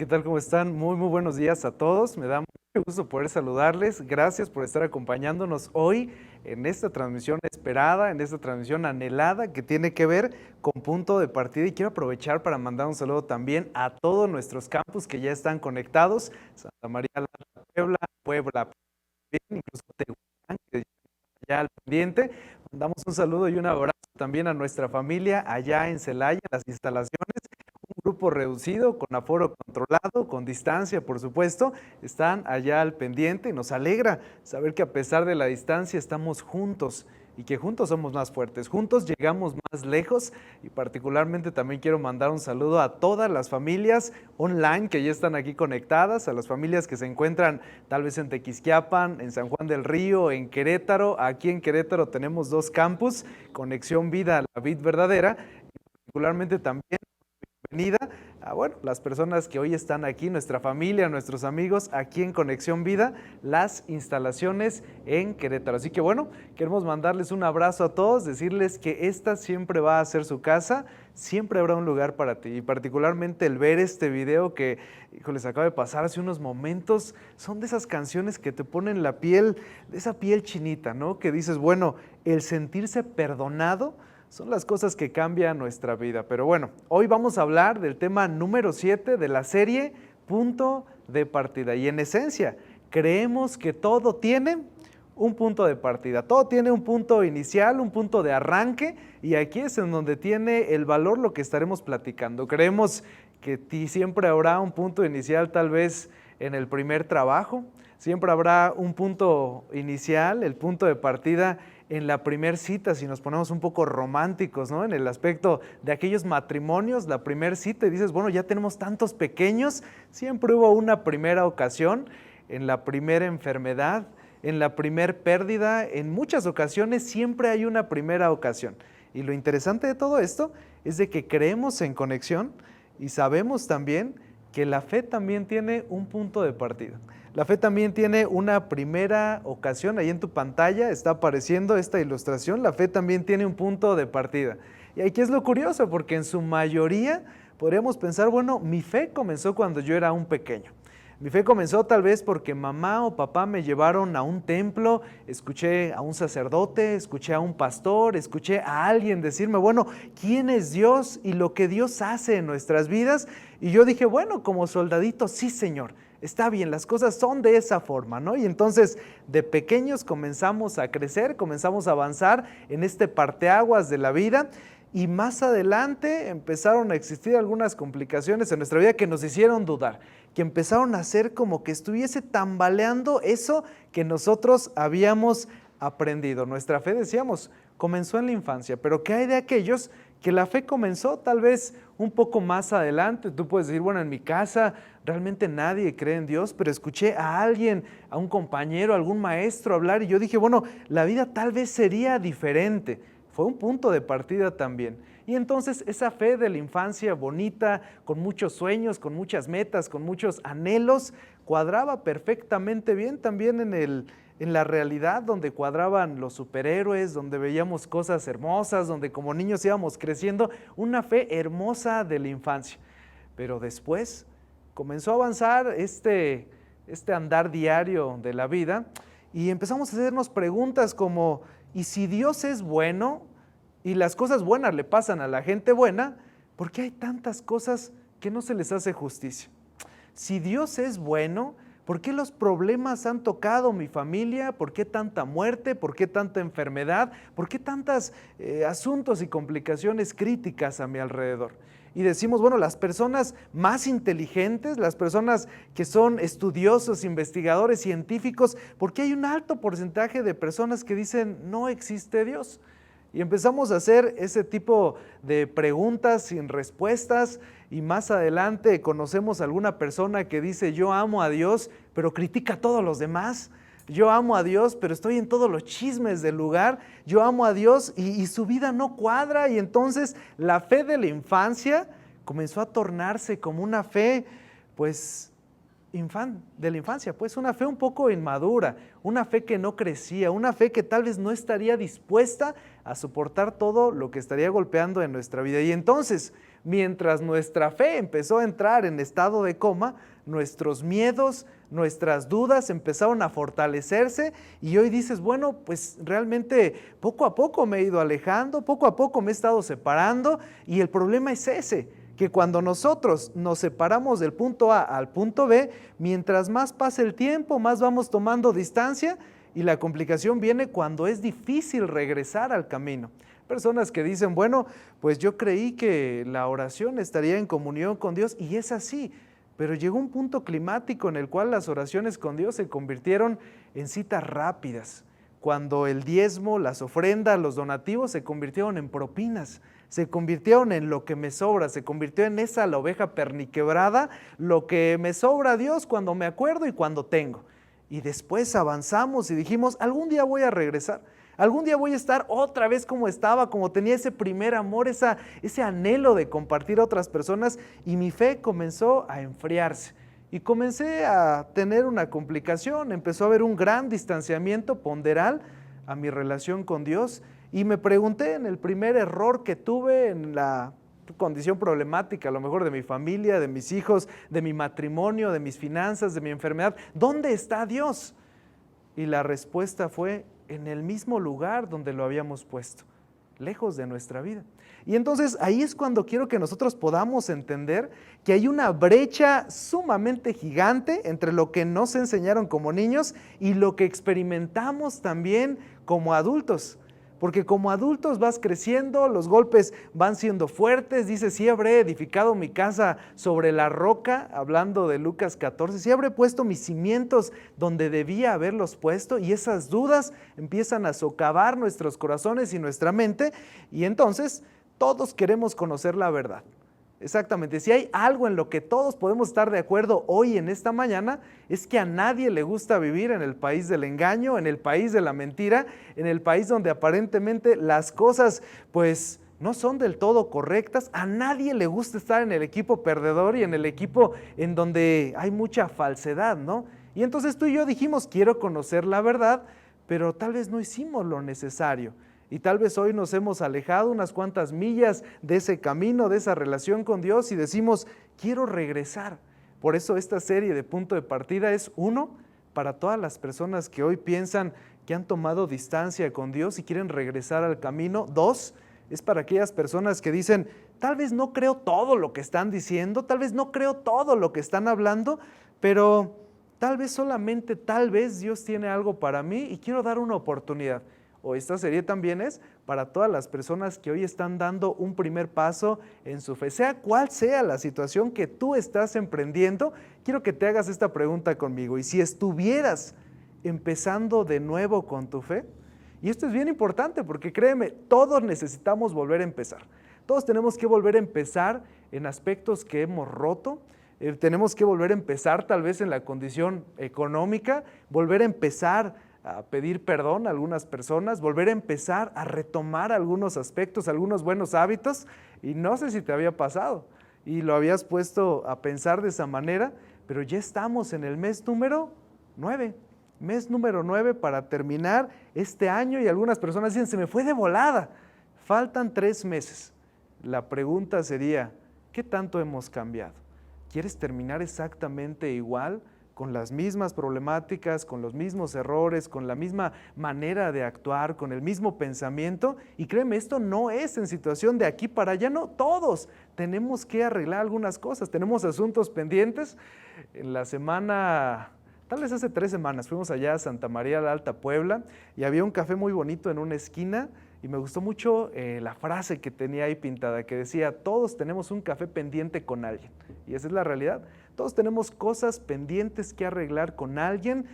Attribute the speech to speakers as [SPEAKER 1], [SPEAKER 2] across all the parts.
[SPEAKER 1] ¿Qué tal? ¿Cómo están? Muy buenos días a todos. Me da mucho gusto poder saludarles. Gracias por estar acompañándonos hoy en esta transmisión esperada, en esta transmisión anhelada que tiene que ver con punto de partida. Y quiero aprovechar para mandar un saludo también a todos nuestros campus que ya están conectados. Santa María la Puebla, Puebla, incluso Tehuacán, que ya al pendiente. Mandamos un saludo y un abrazo también a nuestra familia allá en Celaya, en las instalaciones. Un grupo reducido, con aforo controlado, con distancia, por supuesto, están allá al pendiente y nos alegra saber que a pesar de la distancia estamos juntos y que juntos somos más fuertes, juntos llegamos más lejos y particularmente también quiero mandar un saludo a todas las familias online que ya están aquí conectadas, a las familias que se encuentran tal vez en Tequisquiapan, en San Juan del Río, en Querétaro. Aquí en Querétaro tenemos dos campus, Conexión Vida, la Vid Verdadera, y particularmente también bienvenida a las personas que hoy están aquí, nuestra familia, nuestros amigos aquí en Conexión Vida, las instalaciones en Querétaro. Así que queremos mandarles un abrazo a todos, decirles que esta siempre va a ser su casa, siempre habrá un lugar para ti. Y particularmente el ver este video que, les acaba de pasar hace unos momentos, son de esas canciones que te ponen la piel, de esa piel chinita, ¿no? Que dices, el sentirse perdonado son las cosas que cambian nuestra vida. Pero hoy vamos a hablar del tema número 7 de la serie Punto de Partida. Y en esencia, creemos que todo tiene un punto de partida. Todo tiene un punto inicial, un punto de arranque, y aquí es en donde tiene el valor lo que estaremos platicando. Creemos que siempre habrá un punto inicial, tal vez en el primer trabajo, siempre habrá un punto inicial, el punto de partida en la primer cita, si nos ponemos un poco románticos, ¿no? En el aspecto de aquellos matrimonios, la primer cita, y dices, ya tenemos tantos pequeños, siempre hubo una primera ocasión, en la primera enfermedad, en la primer pérdida, en muchas ocasiones siempre hay una primera ocasión. Y lo interesante de todo esto es de que creemos en conexión y sabemos también que la fe también tiene un punto de partida. La fe también tiene una primera ocasión. Ahí en tu pantalla está apareciendo esta ilustración. La fe también tiene un punto de partida. Y aquí es lo curioso, porque en su mayoría podríamos pensar, mi fe comenzó cuando yo era un pequeño. Mi fe comenzó tal vez porque mamá o papá me llevaron a un templo, escuché a un sacerdote, escuché a un pastor, escuché a alguien decirme, ¿quién es Dios y lo que Dios hace en nuestras vidas? Y yo dije, como soldadito, sí, Señor, está bien, las cosas son de esa forma, ¿no? Y entonces de pequeños comenzamos a crecer, comenzamos a avanzar en este parteaguas de la vida. Y más adelante empezaron a existir algunas complicaciones en nuestra vida que nos hicieron dudar, que empezaron a hacer como que estuviese tambaleando eso que nosotros habíamos aprendido. Nuestra fe, decíamos, comenzó en la infancia, pero ¿qué hay de aquellos que la fe comenzó tal vez un poco más adelante? Tú puedes decir, en mi casa realmente nadie cree en Dios, pero escuché a alguien, a un compañero, a algún maestro hablar y yo dije, la vida tal vez sería diferente. Fue un punto de partida también. Y entonces esa fe de la infancia bonita, con muchos sueños, con muchas metas, con muchos anhelos, cuadraba perfectamente bien también en la realidad, donde cuadraban los superhéroes, donde veíamos cosas hermosas, donde como niños íbamos creciendo, una fe hermosa de la infancia. Pero después comenzó a avanzar este andar diario de la vida y empezamos a hacernos preguntas como, ¿y si Dios es bueno y las cosas buenas le pasan a la gente buena, por qué hay tantas cosas que no se les hace justicia? Si Dios es bueno, ¿por qué los problemas han tocado mi familia? ¿Por qué tanta muerte? ¿Por qué tanta enfermedad? ¿Por qué tantos asuntos y complicaciones críticas a mi alrededor? Y decimos, las personas más inteligentes, las personas que son estudiosos, investigadores, científicos, ¿por qué hay un alto porcentaje de personas que dicen no existe Dios? Y empezamos a hacer ese tipo de preguntas sin respuestas y más adelante conocemos a alguna persona que dice yo amo a Dios, pero critica a todos los demás. Yo amo a Dios, pero estoy en todos los chismes del lugar. Yo amo a Dios y su vida no cuadra. Y entonces la fe de la infancia comenzó a tornarse como una fe, pues, de la infancia, pues una fe un poco inmadura, una fe que no crecía, una fe que tal vez no estaría dispuesta a soportar todo lo que estaría golpeando en nuestra vida. Y entonces, mientras nuestra fe empezó a entrar en estado de coma, nuestros miedos, nuestras dudas empezaron a fortalecerse y hoy dices, bueno, pues realmente poco a poco me he ido alejando, poco a poco me he estado separando y el problema es ese, que cuando nosotros nos separamos del punto A al punto B, mientras más pasa el tiempo, más vamos tomando distancia y la complicación viene cuando es difícil regresar al camino. Personas que dicen, bueno, pues yo creí que la oración estaría en comunión con Dios y es así, pero llegó un punto climático en el cual las oraciones con Dios se convirtieron en citas rápidas, cuando el diezmo, las ofrendas, los donativos se convirtieron en propinas, se convirtieron en lo que me sobra, se convirtió en esa la oveja perniquebrada, lo que me sobra a Dios cuando me acuerdo y cuando tengo. Y después avanzamos y dijimos, algún día voy a regresar. Algún día voy a estar otra vez como estaba, como tenía ese primer amor, ese anhelo de compartir a otras personas y mi fe comenzó a enfriarse. Y comencé a tener una complicación, empezó a haber un gran distanciamiento ponderal a mi relación con Dios y me pregunté en el primer error que tuve en la condición problemática, a lo mejor de mi familia, de mis hijos, de mi matrimonio, de mis finanzas, de mi enfermedad, ¿dónde está Dios? Y la respuesta fue en el mismo lugar donde lo habíamos puesto, lejos de nuestra vida. Y entonces ahí es cuando quiero que nosotros podamos entender que hay una brecha sumamente gigante entre lo que nos enseñaron como niños y lo que experimentamos también como adultos. Porque como adultos vas creciendo, los golpes van siendo fuertes, dice, sí habré edificado mi casa sobre la roca, hablando de Lucas 14, sí habré puesto mis cimientos donde debía haberlos puesto, y esas dudas empiezan a socavar nuestros corazones y nuestra mente, y entonces todos queremos conocer la verdad. Exactamente, si hay algo en lo que todos podemos estar de acuerdo hoy en esta mañana, es que a nadie le gusta vivir en el país del engaño, en el país de la mentira, en el país donde aparentemente las cosas pues no son del todo correctas. A nadie le gusta estar en el equipo perdedor y en el equipo en donde hay mucha falsedad, ¿no? Y entonces tú y yo dijimos, quiero conocer la verdad, pero tal vez no hicimos lo necesario. Y tal vez hoy nos hemos alejado unas cuantas millas de ese camino, de esa relación con Dios y decimos, quiero regresar. Por eso esta serie de Punto de Partida es uno, para todas las personas que hoy piensan que han tomado distancia con Dios y quieren regresar al camino. Dos, es para aquellas personas que dicen, tal vez no creo todo lo que están diciendo, tal vez no creo todo lo que están hablando, pero tal vez solamente, tal vez Dios tiene algo para mí y quiero dar una oportunidad. O esta serie también es para todas las personas que hoy están dando un primer paso en su fe. Sea cual sea la situación que tú estás emprendiendo, quiero que te hagas esta pregunta conmigo. Y si estuvieras empezando de nuevo con tu fe, y esto es bien importante porque créeme, todos necesitamos volver a empezar. Todos tenemos que volver a empezar en aspectos que hemos roto. Tenemos que volver a empezar tal vez en la condición económica, volver a empezar a pedir perdón a algunas personas, volver a empezar a retomar algunos aspectos, algunos buenos hábitos, y no sé si te había pasado y lo habías puesto a pensar de esa manera, pero ya estamos en el mes número 9, para terminar este año y algunas personas dicen, se me fue de volada, faltan 3 meses. La pregunta sería, ¿qué tanto hemos cambiado? ¿Quieres terminar exactamente igual? Con las mismas problemáticas, con los mismos errores, con la misma manera de actuar, con el mismo pensamiento. Y créeme, esto no es en situación de aquí para allá, no, todos tenemos que arreglar algunas cosas, tenemos asuntos pendientes. En la semana, tal vez hace 3 semanas, fuimos allá a Santa María la Alta, Puebla, y había un café muy bonito en una esquina, y me gustó mucho la frase que tenía ahí pintada, que decía, todos tenemos un café pendiente con alguien, y esa es la realidad. Todos tenemos cosas pendientes que arreglar con alguien,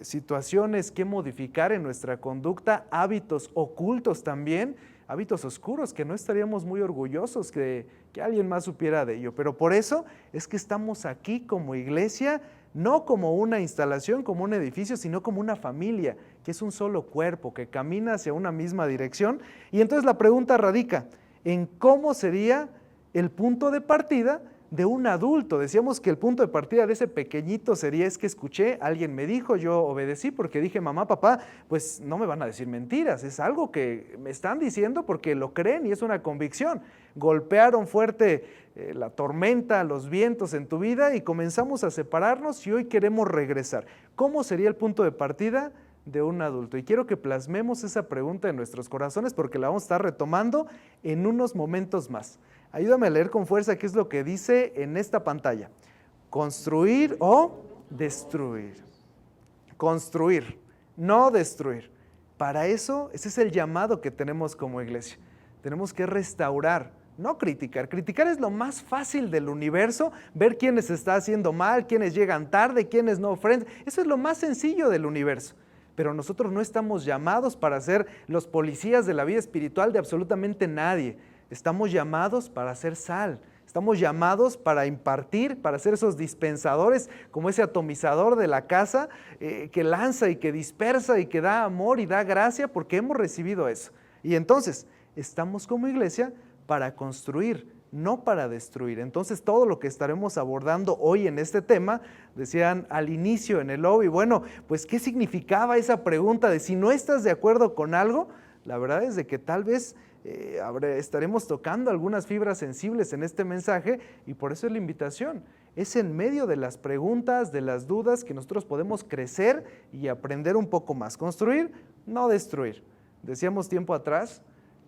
[SPEAKER 1] situaciones que modificar en nuestra conducta, hábitos ocultos también, hábitos oscuros que no estaríamos muy orgullosos que alguien más supiera de ello. Pero por eso es que estamos aquí como iglesia, no como una instalación, como un edificio, sino como una familia, que es un solo cuerpo, que camina hacia una misma dirección. Y entonces la pregunta radica en cómo sería el punto de partida de un adulto. Decíamos que el punto de partida de ese pequeñito sería, es que escuché, alguien me dijo, yo obedecí porque dije, mamá, papá, pues no me van a decir mentiras, es algo que me están diciendo porque lo creen y es una convicción. Golpearon fuerte la tormenta, los vientos en tu vida y comenzamos a separarnos y hoy queremos regresar. ¿Cómo sería el punto de partida de un adulto? Y quiero que plasmemos esa pregunta en nuestros corazones porque la vamos a estar retomando en unos momentos más. Ayúdame a leer con fuerza qué es lo que dice en esta pantalla. Construir o destruir. Construir, no destruir. Para eso, ese es el llamado que tenemos como iglesia. Tenemos que restaurar, no criticar. Criticar es lo más fácil del universo, ver quiénes está haciendo mal, quiénes llegan tarde, quiénes no ofrendan. Eso es lo más sencillo del universo. Pero nosotros no estamos llamados para ser los policías de la vida espiritual de absolutamente nadie. Estamos llamados para ser sal, estamos llamados para impartir, para ser esos dispensadores, como ese atomizador de la casa que lanza y que dispersa y que da amor y da gracia porque hemos recibido eso. Y entonces, estamos como iglesia para construir, no para destruir. Entonces, todo lo que estaremos abordando hoy en este tema, decían al inicio en el lobby, bueno, pues, ¿qué significaba esa pregunta de si no estás de acuerdo con algo? La verdad es de que tal vez estaremos tocando algunas fibras sensibles en este mensaje y por eso es la invitación. Es en medio de las preguntas, de las dudas que nosotros podemos crecer y aprender un poco más. Construir, no destruir. Decíamos tiempo atrás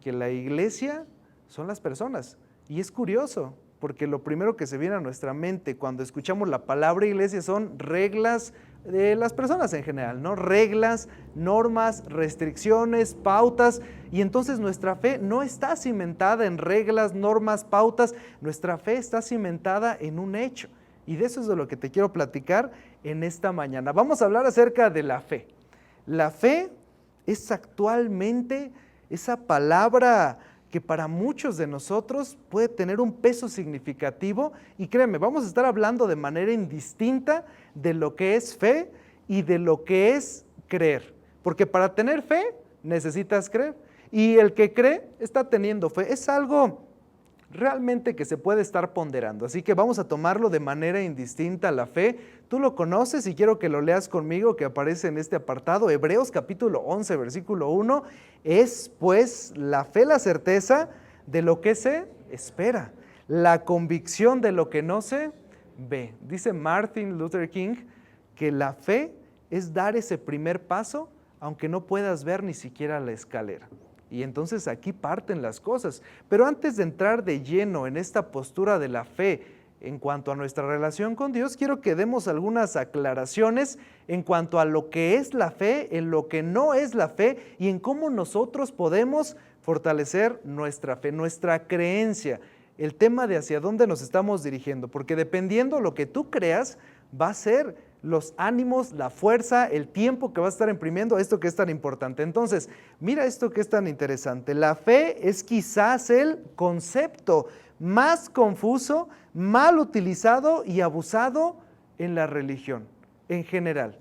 [SPEAKER 1] que la iglesia son las personas y es curioso porque lo primero que se viene a nuestra mente cuando escuchamos la palabra iglesia son reglas de las personas en general, ¿no? Reglas, normas, restricciones, pautas, y entonces nuestra fe no está cimentada en reglas, normas, pautas, nuestra fe está cimentada en un hecho, y de eso es de lo que te quiero platicar en esta mañana. Vamos a hablar acerca de la fe. La fe es actualmente esa palabra que para muchos de nosotros puede tener un peso significativo y créeme, vamos a estar hablando de manera indistinta de lo que es fe y de lo que es creer, porque para tener fe necesitas creer y el que cree está teniendo fe, es algo realmente que se puede estar ponderando, así que vamos a tomarlo de manera indistinta la fe. Tú lo conoces y quiero que lo leas conmigo, que aparece en este apartado, Hebreos capítulo 11, versículo 1, es pues la fe la certeza de lo que se espera, la convicción de lo que no se ve. Dice Martin Luther King que la fe es dar ese primer paso aunque no puedas ver ni siquiera la escalera. Y entonces aquí parten las cosas. Pero antes de entrar de lleno en esta postura de la fe en cuanto a nuestra relación con Dios, quiero que demos algunas aclaraciones en cuanto a lo que es la fe, en lo que no es la fe y en cómo nosotros podemos fortalecer nuestra fe, nuestra creencia, el tema de hacia dónde nos estamos dirigiendo, porque dependiendo lo que tú creas, va a ser los ánimos, la fuerza, el tiempo que va a estar imprimiendo esto que es tan importante. Entonces, mira esto que es tan interesante. La fe es quizás el concepto más confuso, mal utilizado y abusado en la religión, en general.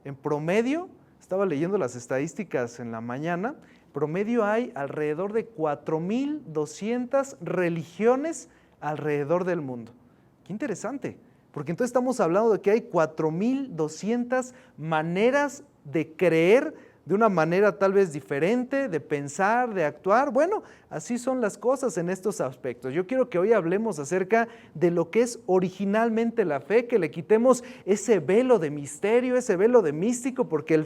[SPEAKER 1] En promedio, estaba leyendo las estadísticas en la mañana, promedio hay alrededor de 4,200 religiones alrededor del mundo. Qué interesante. Porque entonces estamos hablando de que hay 4,200 maneras de creer de una manera tal vez diferente, de pensar, de actuar. Bueno, así son las cosas en estos aspectos. Yo quiero que hoy hablemos acerca de lo que es originalmente la fe, que le quitemos ese velo de misterio, ese velo de místico, porque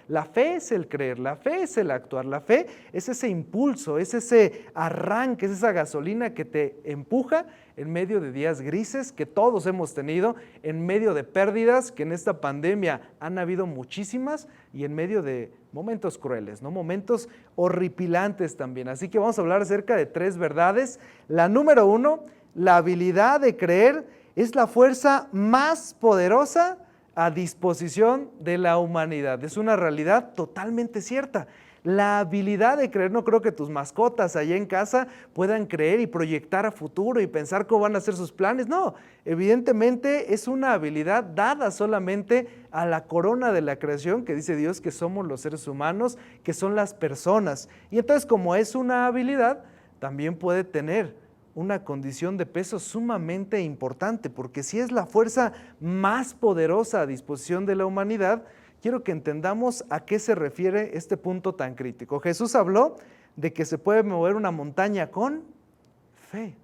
[SPEAKER 1] la fe es el creer, la fe es el actuar, la fe es ese impulso, es ese arranque, es esa gasolina que te empuja en medio de días grises que todos hemos tenido, en medio de pérdidas que en esta pandemia han habido muchísimas y en medio de momentos crueles, ¿no? Momentos horripilantes también. Así que vamos a hablar acerca de 3 verdades. La número 1, la habilidad de creer es la fuerza más poderosa a disposición de la humanidad. Es una realidad totalmente cierta. La habilidad de creer, no creo que tus mascotas allá en casa puedan creer y proyectar a futuro y pensar cómo van a ser sus planes. No, evidentemente es una habilidad dada solamente a la corona de la creación que dice Dios que somos los seres humanos, que son las personas. Y entonces como es una habilidad, también puede tener una condición de peso sumamente importante, porque si es la fuerza más poderosa a disposición de la humanidad, quiero que entendamos a qué se refiere este punto tan crítico. Jesús habló de que se puede mover una montaña con fe.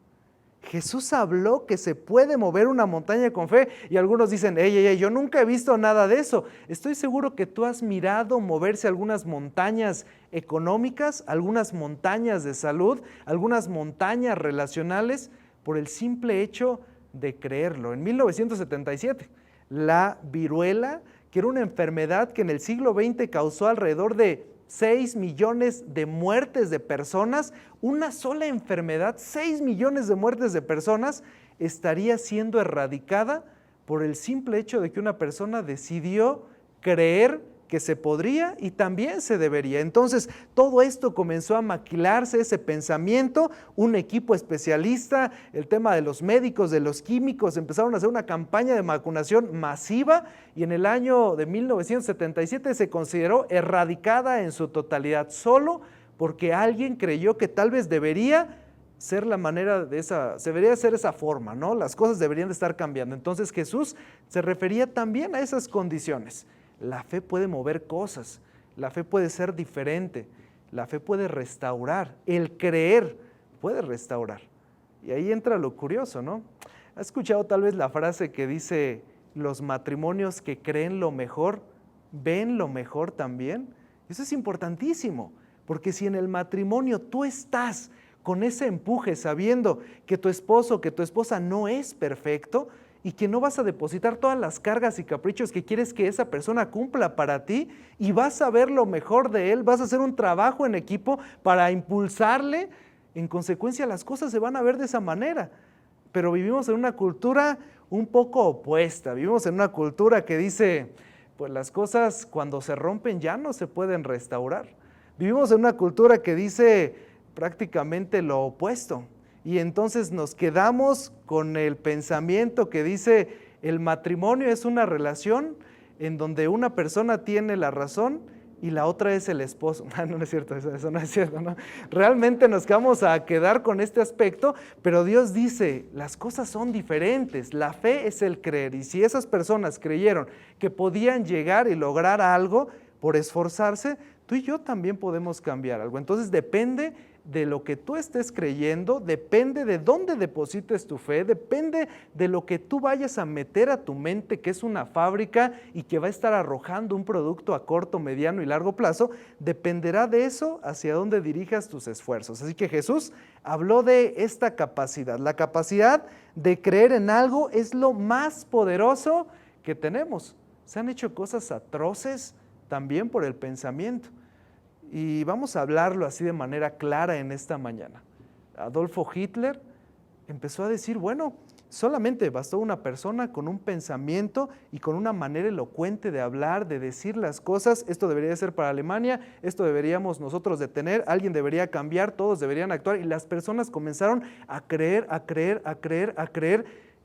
[SPEAKER 1] Jesús habló que se puede mover una montaña con fe y algunos dicen, yo nunca he visto nada de eso. Estoy seguro que tú has mirado moverse algunas montañas económicas, algunas montañas de salud, algunas montañas relacionales por el simple hecho de creerlo. En 1977, la viruela, que era una enfermedad que en el siglo XX causó alrededor de 6 millones de muertes de personas, una sola enfermedad, 6 millones de muertes de personas, estaría siendo erradicada por el simple hecho de que una persona decidió creer que se podría y también se debería. Entonces, todo esto comenzó a maquilarse, ese pensamiento, un equipo especialista, el tema de los médicos, de los químicos, empezaron a hacer una campaña de vacunación masiva y en el año de 1977 se consideró erradicada en su totalidad, solo porque alguien creyó que tal vez debería ser la manera de se debería ser esa forma, ¿no? Las cosas deberían de estar cambiando. Entonces Jesús se refería también a esas condiciones. La fe puede mover cosas, la fe puede ser diferente, la fe puede restaurar, el creer puede restaurar. Y ahí entra lo curioso, ¿no? ¿Has escuchado tal vez la frase que dice, los matrimonios que creen lo mejor, ven lo mejor también? Eso es importantísimo, porque si en el matrimonio tú estás con ese empuje sabiendo que tu esposo, que tu esposa no es perfecto, y que no vas a depositar todas las cargas y caprichos que quieres que esa persona cumpla para ti y vas a ver lo mejor de él, vas a hacer un trabajo en equipo para impulsarle, en consecuencia las cosas se van a ver de esa manera. Pero vivimos en una cultura un poco opuesta, vivimos en una cultura que dice, pues las cosas cuando se rompen ya no se pueden restaurar. Vivimos en una cultura que dice prácticamente lo opuesto. Y entonces nos quedamos con el pensamiento que dice el matrimonio es una relación en donde una persona tiene la razón y la otra es el esposo. No es cierto, eso no es cierto, ¿no? Realmente nos vamos a quedar con este aspecto, pero Dios dice, las cosas son diferentes, la fe es el creer y si esas personas creyeron que podían llegar y lograr algo por esforzarse, tú y yo también podemos cambiar algo. Entonces depende de lo que tú estés creyendo, depende de dónde deposites tu fe, depende de lo que tú vayas a meter a tu mente, que es una fábrica y que va a estar arrojando un producto a corto, mediano y largo plazo, dependerá de eso hacia dónde dirijas tus esfuerzos. Así que Jesús habló de esta capacidad. La capacidad de creer en algo es lo más poderoso que tenemos. Se han hecho cosas atroces también por el pensamiento. Y vamos a hablarlo así de manera clara en esta mañana. Adolfo Hitler empezó a decir, bueno, solamente bastó una persona con un pensamiento y con una manera elocuente de hablar, de decir las cosas, esto debería ser para Alemania, esto deberíamos nosotros de tener, alguien debería cambiar, todos deberían actuar, y las personas comenzaron a creer,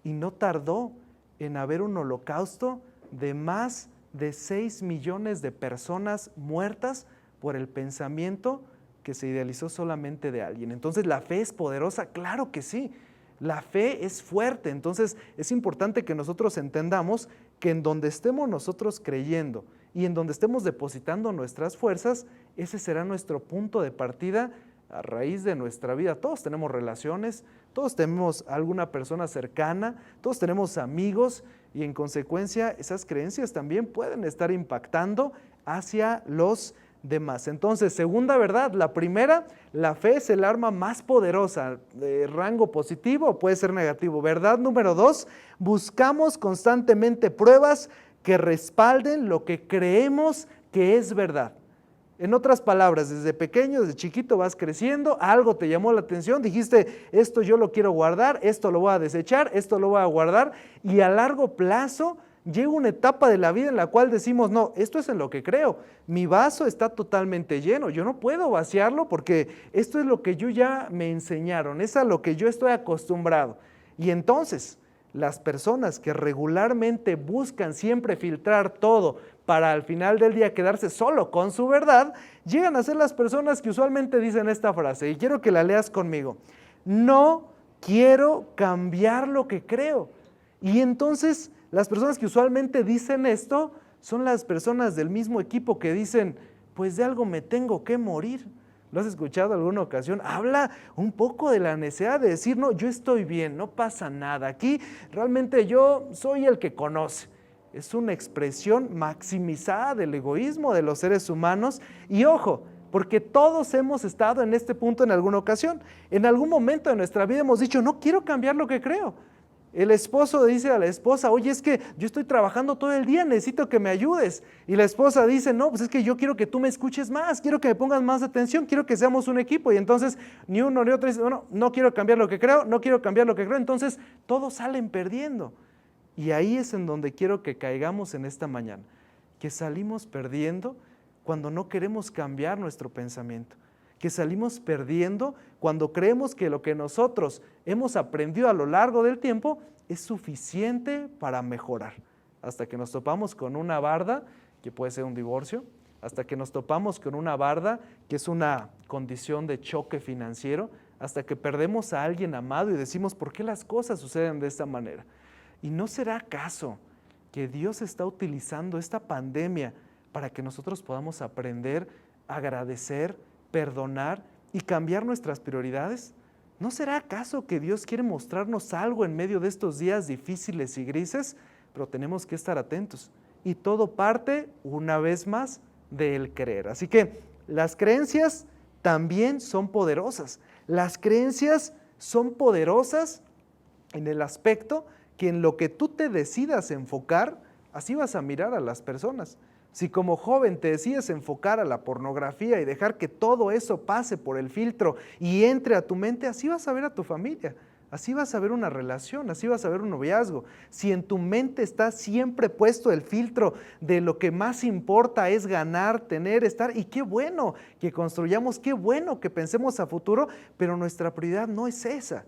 [SPEAKER 1] y no tardó en haber un holocausto de más de 6 millones de personas muertas por el pensamiento que se idealizó solamente de alguien. Entonces, ¿la fe es poderosa? Claro que sí. La fe es fuerte. Entonces, es importante que nosotros entendamos que en donde estemos nosotros creyendo y en donde estemos depositando nuestras fuerzas, ese será nuestro punto de partida a raíz de nuestra vida. Todos tenemos relaciones, todos tenemos alguna persona cercana, todos tenemos amigos y en consecuencia esas creencias también pueden estar impactando hacia los demás. Entonces, segunda verdad, la primera, la fe es el arma más poderosa, de rango positivo, puede ser negativo. Verdad número 2, buscamos constantemente pruebas que respalden lo que creemos que es verdad. En otras palabras, desde pequeño, desde chiquito vas creciendo, algo te llamó la atención, dijiste, esto yo lo quiero guardar, esto lo voy a desechar, esto lo voy a guardar, y a largo plazo llega una etapa de la vida en la cual decimos, no, esto es en lo que creo, mi vaso está totalmente lleno, yo no puedo vaciarlo porque esto es lo que yo ya me enseñaron, es a lo que yo estoy acostumbrado. Y entonces, las personas que regularmente buscan siempre filtrar todo para al final del día quedarse solo con su verdad, llegan a ser las personas que usualmente dicen esta frase, y quiero que la leas conmigo, no quiero cambiar lo que creo. Y entonces las personas que usualmente dicen esto son las personas del mismo equipo que dicen, pues de algo me tengo que morir. ¿Lo has escuchado alguna ocasión? Habla un poco de la necesidad de decir, no, yo estoy bien, no pasa nada. Aquí realmente yo soy el que conoce. Es una expresión maximizada del egoísmo de los seres humanos. Y ojo, porque todos hemos estado en este punto en alguna ocasión. En algún momento de nuestra vida hemos dicho, no quiero cambiar lo que creo. El esposo dice a la esposa, oye, es que yo estoy trabajando todo el día, necesito que me ayudes. Y la esposa dice, no, pues es que yo quiero que tú me escuches más, quiero que me pongas más atención, quiero que seamos un equipo. Y entonces ni uno ni otro dice, bueno, no quiero cambiar lo que creo, no quiero cambiar lo que creo. Entonces todos salen perdiendo. Y ahí es en donde quiero que caigamos en esta mañana, que salimos perdiendo cuando no queremos cambiar nuestro pensamiento, que salimos perdiendo cuando creemos que lo que nosotros hemos aprendido a lo largo del tiempo es suficiente para mejorar, hasta que nos topamos con una barda, que puede ser un divorcio, hasta que nos topamos con una barda, que es una condición de choque financiero, hasta que perdemos a alguien amado y decimos, ¿por qué las cosas suceden de esta manera? ¿Y no será acaso que Dios está utilizando esta pandemia para que nosotros podamos aprender, agradecer, perdonar y cambiar nuestras prioridades? ¿No será acaso que Dios quiere mostrarnos algo en medio de estos días difíciles y grises? Pero tenemos que estar atentos. Y todo parte, una vez más, del creer. Así que las creencias también son poderosas. Las creencias son poderosas en el aspecto que en lo que tú te decidas enfocar, así vas a mirar a las personas. Si como joven te decides enfocar a la pornografía y dejar que todo eso pase por el filtro y entre a tu mente, así vas a ver a tu familia, así vas a ver una relación, así vas a ver un noviazgo. Si en tu mente está siempre puesto el filtro de lo que más importa es ganar, tener, estar, y qué bueno que construyamos, qué bueno que pensemos a futuro, pero nuestra prioridad no es esa.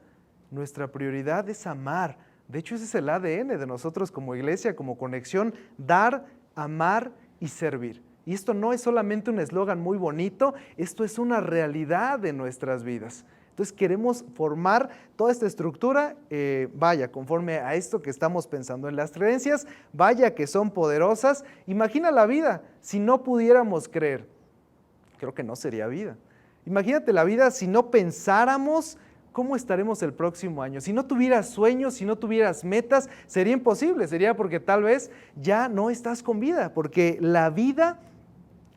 [SPEAKER 1] Nuestra prioridad es amar. De hecho, ese es el ADN de nosotros como iglesia, como conexión, dar, amar y servir. Y esto no es solamente un eslogan muy bonito, esto es una realidad de nuestras vidas. Entonces queremos formar toda esta estructura, conforme a esto que estamos pensando en las creencias, vaya que son poderosas. Imagina la vida si no pudiéramos creer. Creo que no sería vida. Imagínate la vida si no pensáramos ¿cómo estaremos el próximo año? Si no tuvieras sueños, si no tuvieras metas, sería imposible, sería porque tal vez ya no estás con vida, porque la vida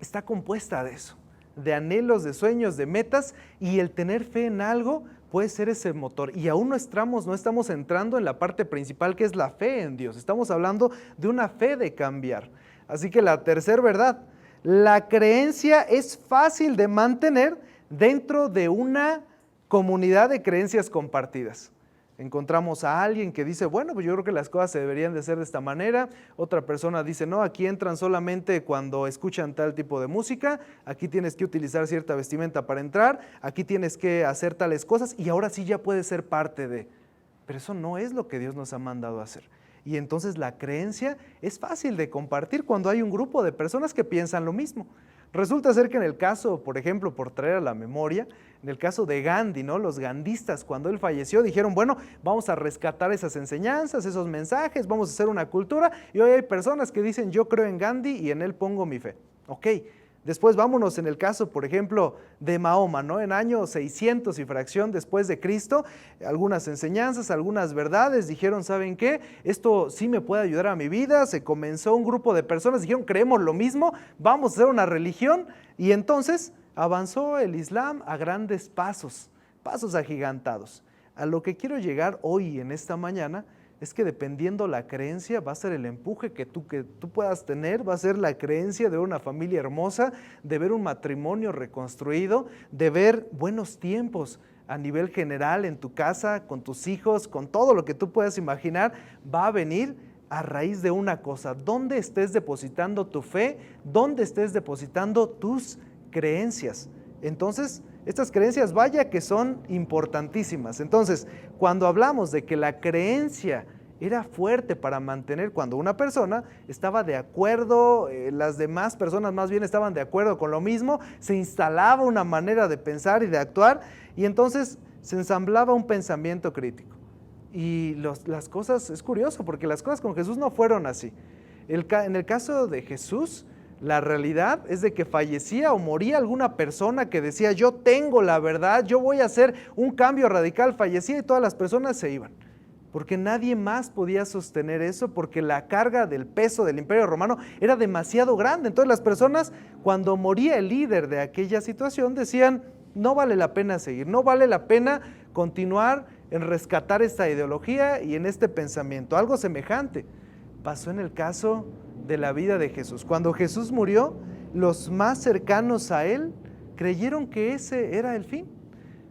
[SPEAKER 1] está compuesta de eso, de anhelos, de sueños, de metas, y el tener fe en algo puede ser ese motor. Y aún no estamos entrando en la parte principal, que es la fe en Dios. Estamos hablando de una fe de cambiar. Así que la tercera verdad, la creencia es fácil de mantener dentro de una comunidad de creencias compartidas. Encontramos a alguien que dice, bueno, pues yo creo que las cosas se deberían de hacer de esta manera. Otra persona dice, no, aquí entran solamente cuando escuchan tal tipo de música, aquí tienes que utilizar cierta vestimenta para entrar, aquí tienes que hacer tales cosas y ahora sí ya puedes ser parte de. Pero eso no es lo que Dios nos ha mandado a hacer. Y entonces la creencia es fácil de compartir cuando hay un grupo de personas que piensan lo mismo. Resulta ser que en el caso, por ejemplo, por traer a la memoria, en el caso de Gandhi, ¿no? Los gandhistas cuando él falleció dijeron, bueno, vamos a rescatar esas enseñanzas, esos mensajes, vamos a hacer una cultura, y hoy hay personas que dicen, yo creo en Gandhi y en él pongo mi fe. Ok, después vámonos en el caso, por ejemplo, de Mahoma, ¿no? En año 600 y fracción después de Cristo, algunas enseñanzas, algunas verdades, dijeron, ¿saben qué? Esto sí me puede ayudar a mi vida, se comenzó un grupo de personas, dijeron, creemos lo mismo, vamos a hacer una religión, y entonces avanzó el Islam a grandes pasos, pasos agigantados. A lo que quiero llegar hoy en esta mañana es que dependiendo la creencia va a ser el empuje que tú puedas tener, va a ser la creencia de una familia hermosa, de ver un matrimonio reconstruido, de ver buenos tiempos a nivel general en tu casa, con tus hijos, con todo lo que tú puedas imaginar, va a venir a raíz de una cosa, donde estés depositando tu fe, donde estés depositando tus creencias. Entonces, estas creencias vaya que son importantísimas. Entonces, cuando hablamos de que la creencia era fuerte para mantener, cuando una persona estaba de acuerdo, las demás personas más bien estaban de acuerdo con lo mismo, se instalaba una manera de pensar y de actuar, y entonces se ensamblaba un pensamiento crítico. Y las cosas, es curioso, porque las cosas con Jesús no fueron así. En el caso de Jesús, la realidad es de que fallecía o moría alguna persona que decía, yo tengo la verdad, yo voy a hacer un cambio radical, fallecía y todas las personas se iban. Porque nadie más podía sostener eso, porque la carga del peso del Imperio Romano era demasiado grande. Entonces las personas, cuando moría el líder de aquella situación, decían, no vale la pena seguir, no vale la pena continuar en rescatar esta ideología y en este pensamiento. Algo semejante pasó en el caso de la vida de Jesús. Cuando Jesús murió, los más cercanos a él creyeron que ese era el fin.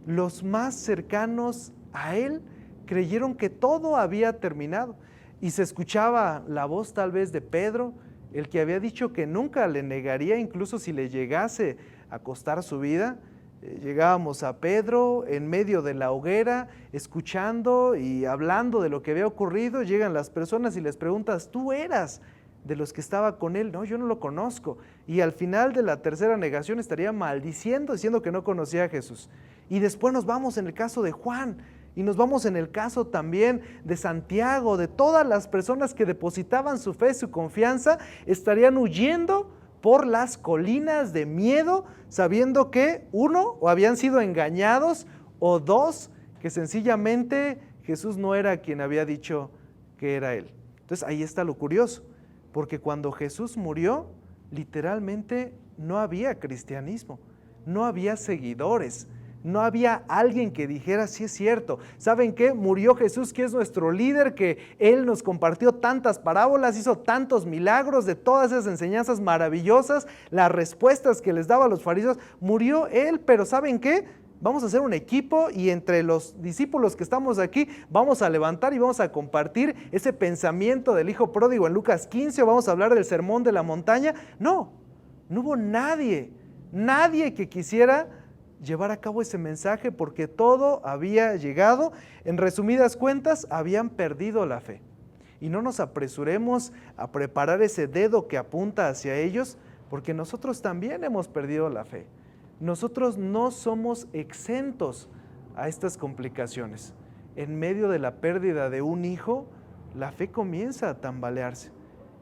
[SPEAKER 1] Los más cercanos a él creyeron que todo había terminado. Y se escuchaba la voz tal vez de Pedro, el que había dicho que nunca le negaría, incluso si le llegase a costar su vida. Llegábamos a Pedro en medio de la hoguera, escuchando y hablando de lo que había ocurrido. Llegan las personas y les preguntas, ¿tú eras de los que estaba con él? No, yo no lo conozco. Y al final de la tercera negación estaría maldiciendo, diciendo que no conocía a Jesús. Y después nos vamos en el caso de Juan, y nos vamos en el caso también de Santiago, de todas las personas que depositaban su fe, su confianza, estarían huyendo por las colinas de miedo, sabiendo que uno, o habían sido engañados, o dos, que sencillamente Jesús no era quien había dicho que era él. Entonces ahí está lo curioso, porque cuando Jesús murió, literalmente no había cristianismo, no había seguidores, no había alguien que dijera, sí es cierto, ¿saben qué? Murió Jesús, que es nuestro líder, que Él nos compartió tantas parábolas, hizo tantos milagros, de todas esas enseñanzas maravillosas, las respuestas que les daba a los fariseos, murió Él, pero ¿saben qué? Vamos a hacer un equipo y entre los discípulos que estamos aquí vamos a levantar y vamos a compartir ese pensamiento del hijo pródigo en Lucas 15, o vamos a hablar del sermón de la montaña. No hubo nadie que quisiera llevar a cabo ese mensaje, porque todo había llegado. En resumidas cuentas, habían perdido la fe. Y no nos apresuremos a preparar ese dedo que apunta hacia ellos, porque nosotros también hemos perdido la fe. Nosotros no somos exentos a estas complicaciones. En medio de la pérdida de un hijo, la fe comienza a tambalearse.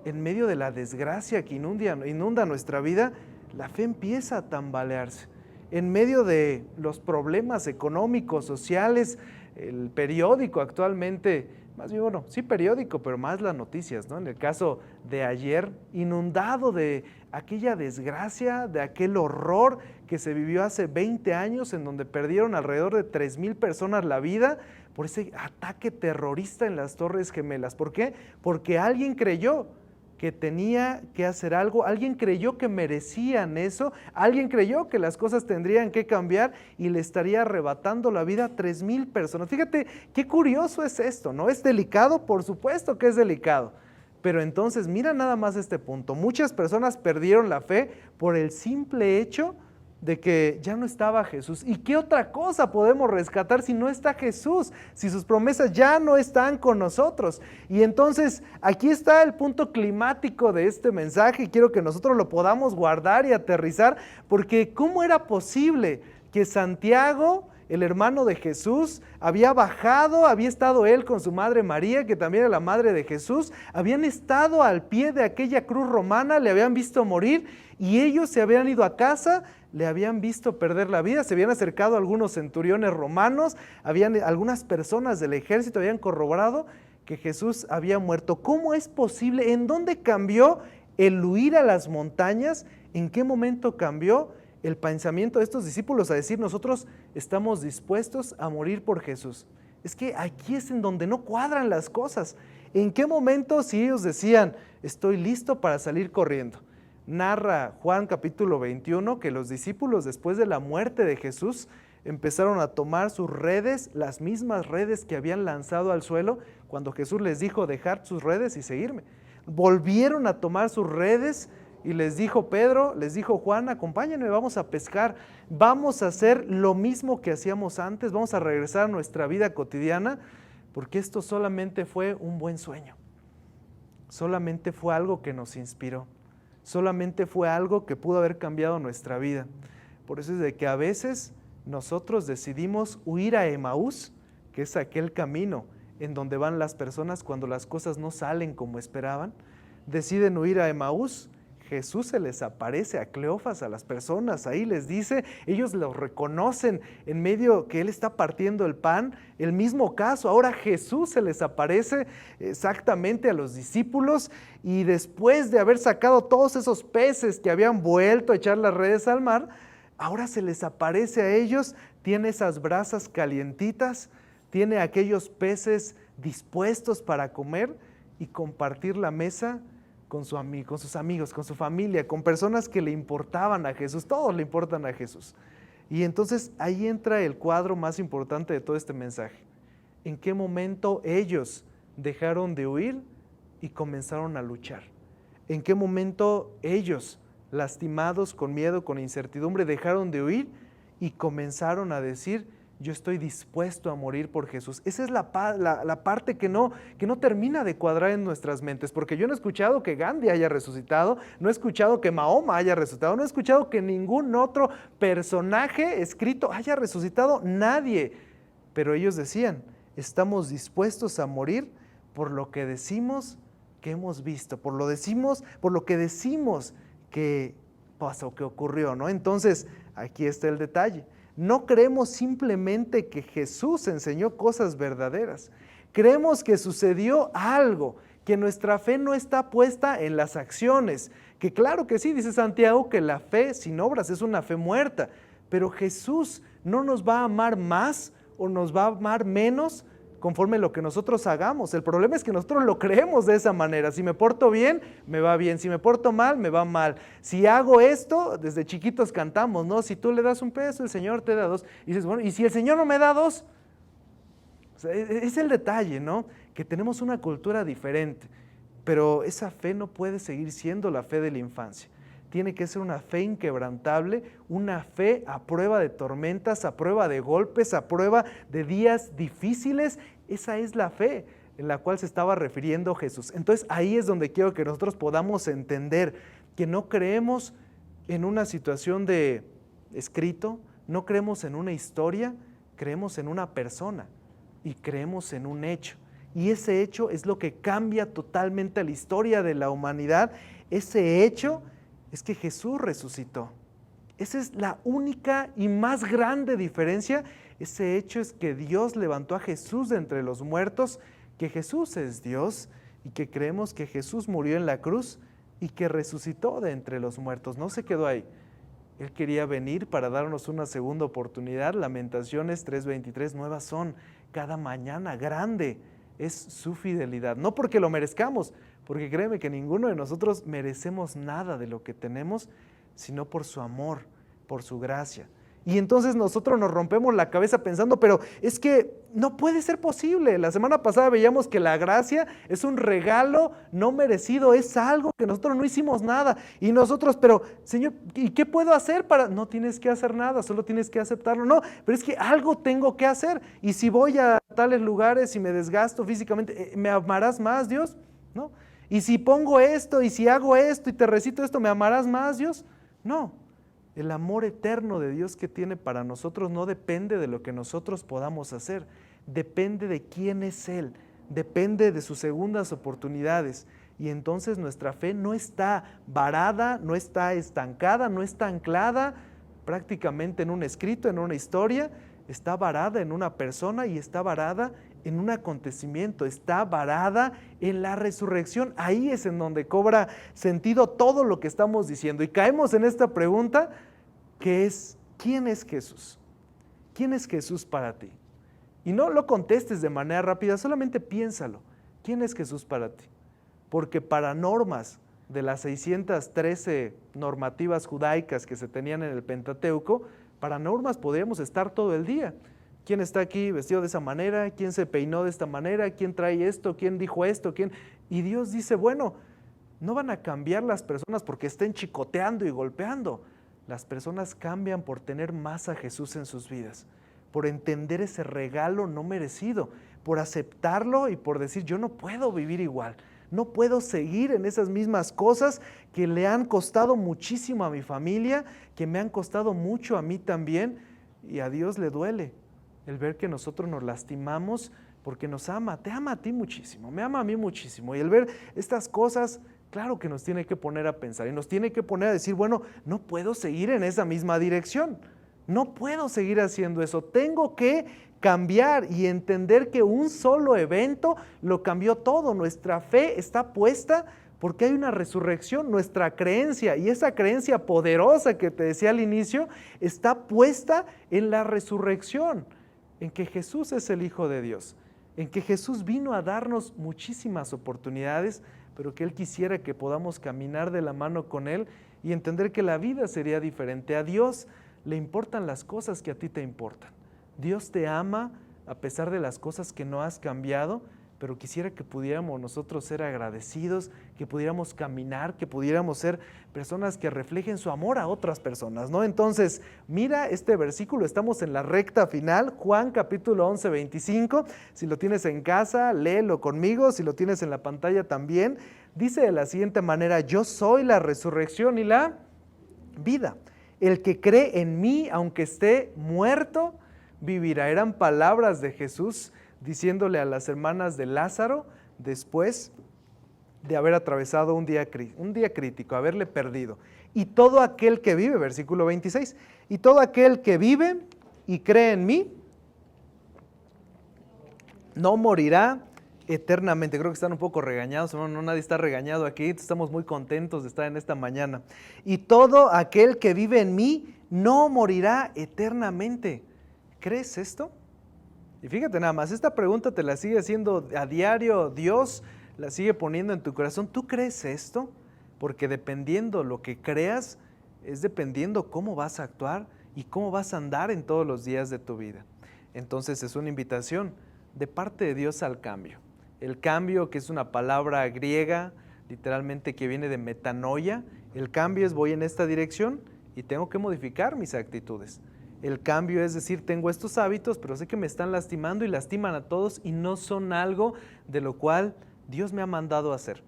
[SPEAKER 1] En medio de la desgracia que inunda nuestra vida, la fe empieza a tambalearse. En medio de los problemas económicos, sociales, el periódico actualmente, más bien, bueno, sí periódico, pero más las noticias, ¿no? En el caso de ayer, inundado de aquella desgracia, de aquel horror que se vivió hace 20 años, en donde perdieron alrededor de 3,000 personas la vida por ese ataque terrorista en las Torres Gemelas. ¿Por qué? Porque alguien creyó que tenía que hacer algo, alguien creyó que merecían eso, alguien creyó que las cosas tendrían que cambiar y le estaría arrebatando la vida a 3,000 personas. Fíjate qué curioso es esto, ¿no? Es delicado, por supuesto que es delicado, pero entonces mira nada más este punto. Muchas personas perdieron la fe por el simple hecho de que ya no estaba Jesús. ¿Y qué otra cosa podemos rescatar si no está Jesús? Si sus promesas ya no están con nosotros. Y entonces aquí está el punto climático de este mensaje, y quiero que nosotros lo podamos guardar y aterrizar, porque ¿cómo era posible que Santiago, el hermano de Jesús, había bajado, había estado él con su madre María, que también era la madre de Jesús, habían estado al pie de aquella cruz romana, le habían visto morir, y ellos se habían ido a casa, le habían visto perder la vida, se habían acercado a algunos centuriones romanos, algunas personas del ejército habían corroborado que Jesús había muerto? ¿Cómo es posible? ¿En dónde cambió el huir a las montañas? ¿En qué momento cambió el pensamiento de estos discípulos a decir, nosotros estamos dispuestos a morir por Jesús? Es que aquí es en donde no cuadran las cosas. ¿En qué momento, si ellos decían, estoy listo para salir corriendo? Narra Juan capítulo 21 que los discípulos, después de la muerte de Jesús, empezaron a tomar sus redes, las mismas redes que habían lanzado al suelo cuando Jesús les dijo, dejad sus redes y seguirme. Volvieron a tomar sus redes y les dijo Pedro, les dijo Juan, acompáñenme, vamos a pescar, vamos a hacer lo mismo que hacíamos antes, vamos a regresar a nuestra vida cotidiana, porque esto solamente fue un buen sueño, solamente fue algo que nos inspiró, solamente fue algo que pudo haber cambiado nuestra vida. Por eso es de que a veces nosotros decidimos huir a Emaús, que es aquel camino en donde van las personas cuando las cosas no salen como esperaban. Deciden huir a Emaús. Jesús se les aparece a Cleofas, a las personas, ahí les dice, ellos lo reconocen en medio que Él está partiendo el pan, el mismo caso, ahora Jesús se les aparece exactamente a los discípulos y después de haber sacado todos esos peces que habían vuelto a echar las redes al mar, ahora se les aparece a ellos, tiene esas brasas calientitas, tiene aquellos peces dispuestos para comer y compartir la mesa con sus amigos, con su familia, con personas que le importaban a Jesús, todos le importan a Jesús. Y entonces ahí entra el cuadro más importante de todo este mensaje. ¿En qué momento ellos dejaron de huir y comenzaron a luchar? ¿En qué momento ellos, lastimados, con miedo, con incertidumbre, dejaron de huir y comenzaron a decir, yo estoy dispuesto a morir por Jesús? Esa es la parte que no termina de cuadrar en nuestras mentes, porque yo no he escuchado que Gandhi haya resucitado, no he escuchado que Mahoma haya resucitado, no he escuchado que ningún otro personaje escrito haya resucitado, nadie. Pero ellos decían, estamos dispuestos a morir por lo que decimos que hemos visto, por lo que decimos que pasó, que ocurrió, ¿no? Entonces, aquí está el detalle. No creemos simplemente que Jesús enseñó cosas verdaderas. Creemos que sucedió algo, que nuestra fe no está puesta en las acciones. Que claro que sí, dice Santiago, que la fe sin obras es una fe muerta. Pero Jesús no nos va a amar más o nos va a amar menos conforme a lo que nosotros hagamos. El problema es que nosotros lo creemos de esa manera. Si me porto bien, me va bien. Si me porto mal, me va mal. Si hago esto, desde chiquitos cantamos, ¿no? Si tú le das un peso, el Señor te da dos. Y dices, bueno, ¿y si el Señor no me da dos? O sea, es el detalle, ¿no? Que tenemos una cultura diferente. Pero esa fe no puede seguir siendo la fe de la infancia. Tiene que ser una fe inquebrantable, una fe a prueba de tormentas, a prueba de golpes, a prueba de días difíciles. Esa es la fe en la cual se estaba refiriendo Jesús. Entonces ahí es donde quiero que nosotros podamos entender que no creemos en una situación de escrito, no creemos en una historia, creemos en una persona y creemos en un hecho. Y ese hecho es lo que cambia totalmente la historia de la humanidad. Ese hecho es que Jesús resucitó. Esa es la única y más grande diferencia. Ese hecho es que Dios levantó a Jesús de entre los muertos, que Jesús es Dios y que creemos que Jesús murió en la cruz y que resucitó de entre los muertos. No se quedó ahí. Él quería venir para darnos una segunda oportunidad. Lamentaciones 3:23, nuevas son cada mañana, grande es su fidelidad. No porque lo merezcamos, porque créeme que ninguno de nosotros merecemos nada de lo que tenemos, sino por su amor, por su gracia. Y entonces nosotros nos rompemos la cabeza pensando, pero es que no puede ser posible. La semana pasada veíamos que la gracia es un regalo no merecido, es algo que nosotros no hicimos nada. Y nosotros, pero Señor, ¿y qué puedo hacer para...? No tienes que hacer nada, solo tienes que aceptarlo. No, pero es que algo tengo que hacer. Y si voy a tales lugares y me desgasto físicamente, ¿me amarás más, Dios? ¿No? Y si pongo esto, y si hago esto, y te recito esto, ¿me amarás más, Dios? No. El amor eterno de Dios que tiene para nosotros no depende de lo que nosotros podamos hacer, depende de quién es Él, depende de sus segundas oportunidades. Y entonces nuestra fe no está varada, no está estancada, no está anclada prácticamente en un escrito, en una historia, está varada en una persona y está varada en un acontecimiento, está varada en la resurrección. Ahí es en donde cobra sentido todo lo que estamos diciendo. Y caemos en esta pregunta que es, ¿quién es Jesús? ¿Quién es Jesús para ti? Y no lo contestes de manera rápida, solamente piénsalo. ¿Quién es Jesús para ti? Porque para normas de las 613 normativas judaicas que se tenían en el Pentateuco, para normas podríamos estar todo el día. ¿Quién está aquí vestido de esa manera? ¿Quién se peinó de esta manera? ¿Quién trae esto? ¿Quién dijo esto? ¿Quién? Y Dios dice, bueno, no van a cambiar las personas porque estén chicoteando y golpeando. Las personas cambian por tener más a Jesús en sus vidas, por entender ese regalo no merecido, por aceptarlo y por decir, yo no puedo vivir igual, no puedo seguir en esas mismas cosas que le han costado muchísimo a mi familia, que me han costado mucho a mí también. Y a Dios le duele el ver que nosotros nos lastimamos porque nos ama, te ama a ti muchísimo, me ama a mí muchísimo. Y el ver estas cosas, claro que nos tiene que poner a pensar y nos tiene que poner a decir, bueno, no puedo seguir en esa misma dirección, no puedo seguir haciendo eso, tengo que cambiar y entender que un solo evento lo cambió todo. Nuestra fe está puesta porque hay una resurrección, nuestra creencia, y esa creencia poderosa que te decía al inicio, está puesta en la resurrección, en que Jesús es el Hijo de Dios, en que Jesús vino a darnos muchísimas oportunidades, pero que Él quisiera que podamos caminar de la mano con Él y entender que la vida sería diferente. A Dios le importan las cosas que a ti te importan. Dios te ama a pesar de las cosas que no has cambiado, pero quisiera que pudiéramos nosotros ser agradecidos, que pudiéramos caminar, que pudiéramos ser personas que reflejen su amor a otras personas, ¿no? Entonces, mira este versículo, estamos en la recta final, Juan capítulo 11, 25, si lo tienes en casa, léelo conmigo, si lo tienes en la pantalla también, dice de la siguiente manera, yo soy la resurrección y la vida, el que cree en mí, aunque esté muerto, vivirá. Eran palabras de Jesús diciéndole a las hermanas de Lázaro después de haber atravesado un día crítico, haberle perdido. Y todo aquel que vive, versículo 26, y todo aquel que vive y cree en mí, no morirá eternamente. Creo que están un poco regañados, no, nadie está regañado aquí, estamos muy contentos de estar en esta mañana. Y todo aquel que vive en mí no morirá eternamente. ¿Crees esto? Y fíjate nada más, esta pregunta te la sigue haciendo a diario Dios, la sigue poniendo en tu corazón. ¿Tú crees esto? Porque dependiendo lo que creas, es dependiendo cómo vas a actuar y cómo vas a andar en todos los días de tu vida. Entonces es una invitación de parte de Dios al cambio. El cambio, que es una palabra griega, literalmente que viene de metanoia. El cambio es voy en esta dirección y tengo que modificar mis actitudes. El cambio es decir, tengo estos hábitos, pero sé que me están lastimando y lastiman a todos y no son algo de lo cual Dios me ha mandado a hacer.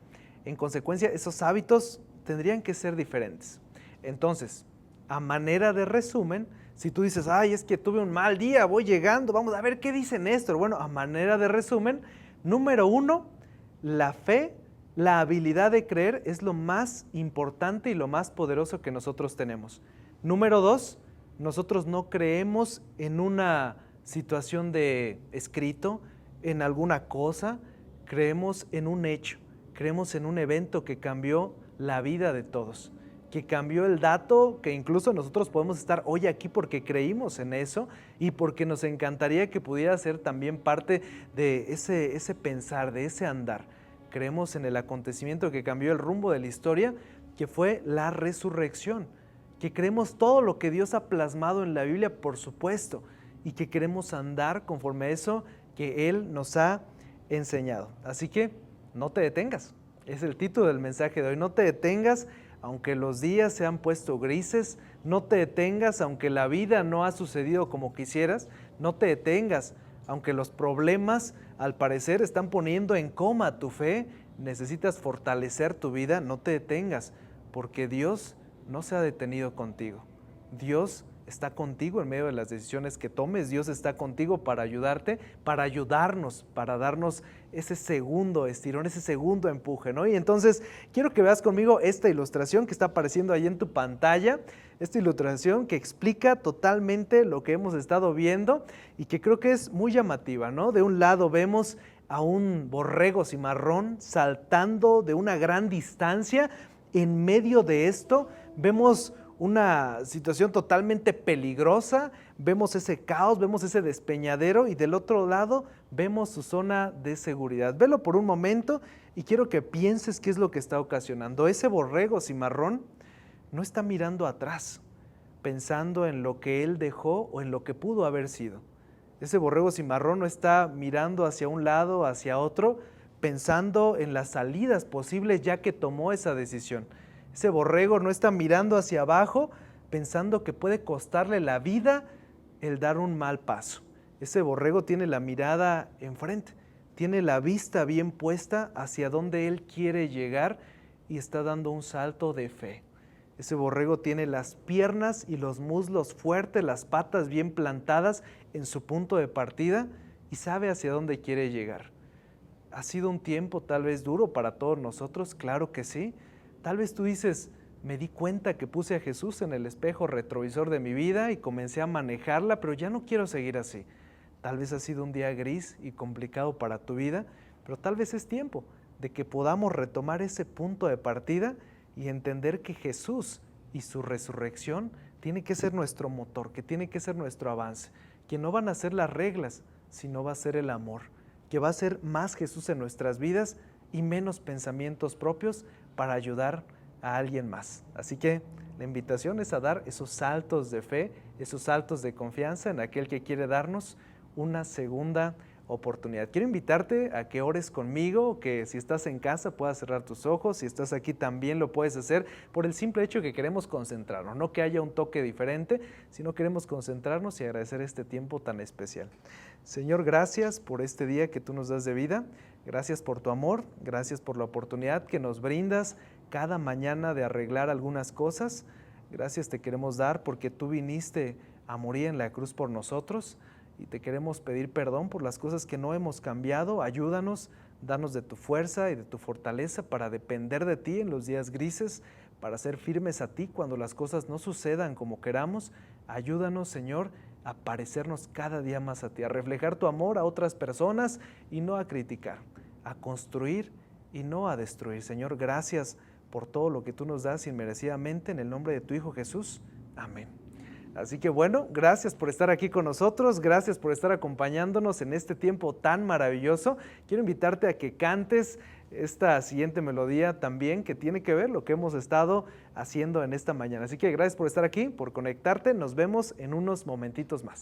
[SPEAKER 1] En consecuencia, esos hábitos tendrían que ser diferentes. Entonces, a manera de resumen, si tú dices, ay, es que tuve un mal día, voy llegando, vamos a ver qué dice Néstor. Bueno, a manera de resumen, número 1, la fe, la habilidad de creer es lo más importante y lo más poderoso que nosotros tenemos. Número 2, nosotros no creemos en una situación de escrito, en alguna cosa, creemos en un hecho, creemos en un evento que cambió la vida de todos, que cambió el dato, que incluso nosotros podemos estar hoy aquí porque creímos en eso y porque nos encantaría que pudiera ser también parte de ese pensar, de ese andar. Creemos en el acontecimiento que cambió el rumbo de la historia, que fue la resurrección, que creemos todo lo que Dios ha plasmado en la Biblia, por supuesto, y que queremos andar conforme a eso que Él nos ha enseñado. Así que no te detengas, es el título del mensaje de hoy, no te detengas aunque los días se han puesto grises, no te detengas aunque la vida no ha sucedido como quisieras, no te detengas aunque los problemas al parecer están poniendo en coma tu fe, necesitas fortalecer tu vida, no te detengas, porque Dios no se ha detenido contigo. Dios está contigo en medio de las decisiones que tomes. Dios está contigo para ayudarte, para ayudarnos, para darnos ese segundo estirón, ese segundo empuje, ¿no? Y entonces quiero que veas conmigo esta ilustración que está apareciendo ahí en tu pantalla, esta ilustración que explica totalmente lo que hemos estado viendo y que creo que es muy llamativa, ¿no? De un lado vemos a un borrego cimarrón saltando de una gran distancia. En medio de esto vemos una situación totalmente peligrosa, vemos ese caos, vemos ese despeñadero y del otro lado vemos su zona de seguridad. Velo por un momento y quiero que pienses qué es lo que está ocasionando. Ese borrego cimarrón no está mirando atrás, pensando en lo que él dejó o en lo que pudo haber sido. Ese borrego cimarrón no está mirando hacia un lado, hacia otro, pensando en las salidas posibles ya que tomó esa decisión. Ese borrego no está mirando hacia abajo pensando que puede costarle la vida el dar un mal paso. Ese borrego tiene la mirada enfrente, tiene la vista bien puesta hacia donde él quiere llegar y está dando un salto de fe. Ese borrego tiene las piernas y los muslos fuertes, las patas bien plantadas en su punto de partida y sabe hacia dónde quiere llegar. ¿Ha sido un tiempo tal vez duro para todos nosotros? Claro que sí. Tal vez tú dices, me di cuenta que puse a Jesús en el espejo retrovisor de mi vida y comencé a manejarla, pero ya no quiero seguir así. Tal vez ha sido un día gris y complicado para tu vida, pero tal vez es tiempo de que podamos retomar ese punto de partida y entender que Jesús y su resurrección tiene que ser nuestro motor, que tiene que ser nuestro avance, que no van a ser las reglas, sino va a ser el amor, que va a ser más Jesús en nuestras vidas y menos pensamientos propios para ayudar a alguien más. Así que la invitación es a dar esos saltos de fe, esos saltos de confianza en aquel que quiere darnos una segunda oportunidad. Quiero invitarte a que ores conmigo, que si estás en casa puedas cerrar tus ojos, si estás aquí también lo puedes hacer por el simple hecho que queremos concentrarnos, no que haya un toque diferente, sino queremos concentrarnos y agradecer este tiempo tan especial. Señor, gracias por este día que tú nos das de vida, gracias por tu amor, gracias por la oportunidad que nos brindas cada mañana de arreglar algunas cosas. Gracias te queremos dar porque tú viniste a morir en la cruz por nosotros y te queremos pedir perdón por las cosas que no hemos cambiado. Ayúdanos, danos de tu fuerza y de tu fortaleza para depender de ti en los días grises, para ser firmes a ti cuando las cosas no sucedan como queramos. Ayúdanos, Señor, a parecernos cada día más a ti, a reflejar tu amor a otras personas y no a criticar, a construir y no a destruir. Señor, gracias por todo lo que tú nos das inmerecidamente en el nombre de tu Hijo Jesús. Amén. Así que bueno, gracias por estar aquí con nosotros, gracias por estar acompañándonos en este tiempo tan maravilloso. Quiero invitarte a que cantes esta siguiente melodía también, que tiene que ver lo que hemos estado haciendo en esta mañana. Así que gracias por estar aquí, por conectarte. Nos vemos en unos momentitos más.